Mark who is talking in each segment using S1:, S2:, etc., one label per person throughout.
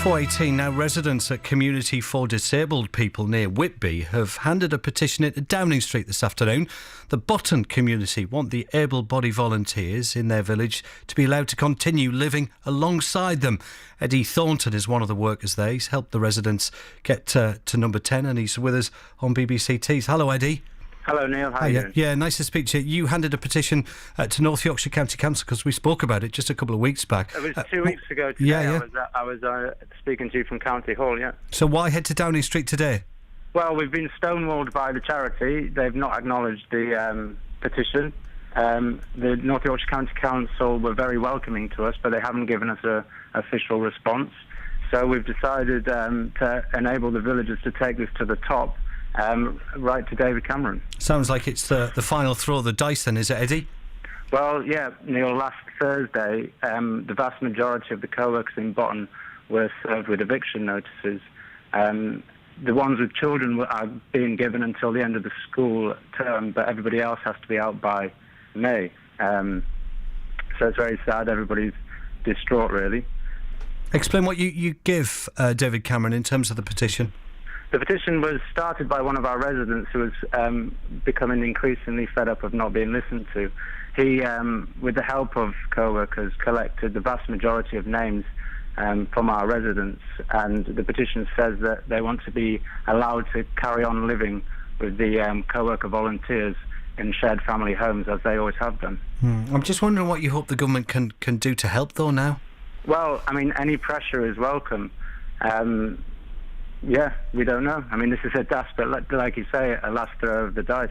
S1: 4:18 now. Residents at Community for Disabled People near Whitby have handed a petition into Downing Street this afternoon. The Botton community want the able-bodied volunteers in their village to be allowed to continue living alongside them. Eddie Thornton is one of the workers there. He's helped the residents get to number 10 and he's with us on BBC Tees. Hello, Eddie.
S2: Hello, Neil. How are you doing?
S1: Yeah, nice to speak to you. You handed a petition to North Yorkshire County Council because we spoke about it just a couple of weeks back.
S2: It was 2 weeks ago today.
S1: Yeah.
S2: I was speaking to you from County Hall, yeah.
S1: So why head to Downing Street today?
S2: Well, we've been stonewalled by the charity. They've not acknowledged the petition. The North Yorkshire County Council were very welcoming to us, but they haven't given us an official response. So we've decided to enable the villagers to take this to the top. Right to David Cameron.
S1: Sounds like it's the final throw of the dice then, is it, Eddie?
S2: Well, yeah, Neil, last Thursday, the vast majority of the co-workers in Botton were served with eviction notices. The ones with children are being given until the end of the school term, but everybody else has to be out by May. So it's very sad. Everybody's distraught, really. Explain
S1: what you give David Cameron in terms of the petition.
S2: The petition was started by one of our residents who was becoming increasingly fed up of not being listened to. He, with the help of co-workers, collected the vast majority of names from our residents, and the petition says that they want to be allowed to carry on living with the co-worker volunteers in shared family homes as they always have done.
S1: I'm just wondering what you hope the government can do to help, though, now?
S2: Well, I mean, any pressure is welcome. Yeah, we don't know. I mean, this is a desperate, like you say, a last throw of the dice.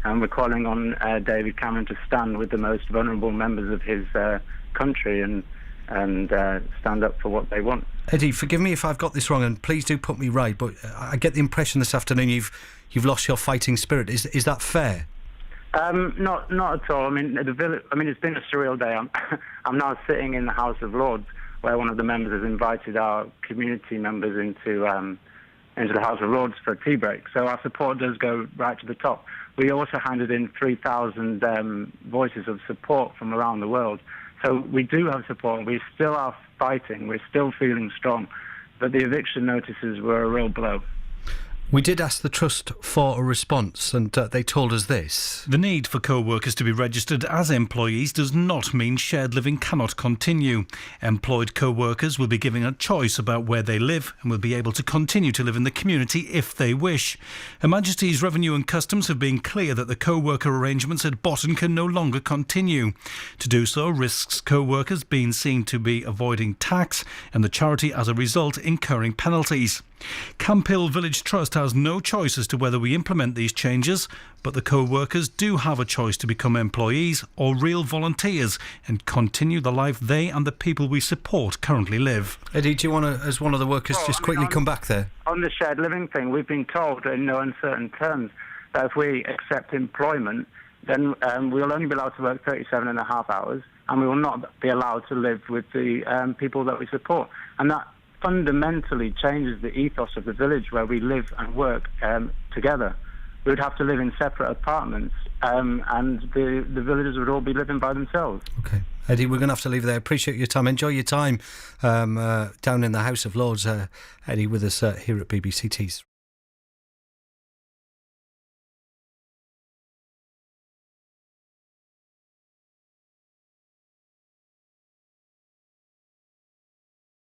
S2: And we're calling on David Cameron to stand with the most vulnerable members of his country and stand up for what they want.
S1: Eddie, forgive me if I've got this wrong, and please do put me right, but I get the impression this afternoon you've lost your fighting spirit. Is that fair?
S2: Not at all. I mean, it's been a surreal day. I'm now sitting in the House of Lords, where one of the members has invited our community members into the House of Lords for a tea break. So our support does go right to the top. We also handed in 3,000 voices of support from around the world. So we do have support. We still are fighting. We're still feeling strong. But the eviction notices were a real blow.
S1: We did ask the Trust for a response, and they told us this.
S3: The need for co-workers to be registered as employees does not mean shared living cannot continue. Employed co-workers will be given a choice about where they live and will be able to continue to live in the community if they wish. Her Majesty's Revenue and Customs have been clear that the co-worker arrangements at Botton can no longer continue. To do so risks co-workers being seen to be avoiding tax and the charity as a result incurring penalties. Camphill Village Trust has no choice as to whether we implement these changes, but the co-workers do have a choice to become employees or real volunteers and continue the life they and the people we support currently live.
S1: Eddie, do you want to, as one of the workers, quickly come back there?
S2: On the shared living thing, we've been told in no uncertain terms that if we accept employment, then we'll only be allowed to work 37 and a half hours, and we will not be allowed to live with the people that we support. And that fundamentally changes the ethos of the village where we live and work together. We would have to live in separate apartments, and the villagers would all be living by themselves.
S1: Okay. Eddie, we're going to have to leave it there. Appreciate your time. Enjoy your time down in the House of Lords. Eddie with us here at BBC Tees.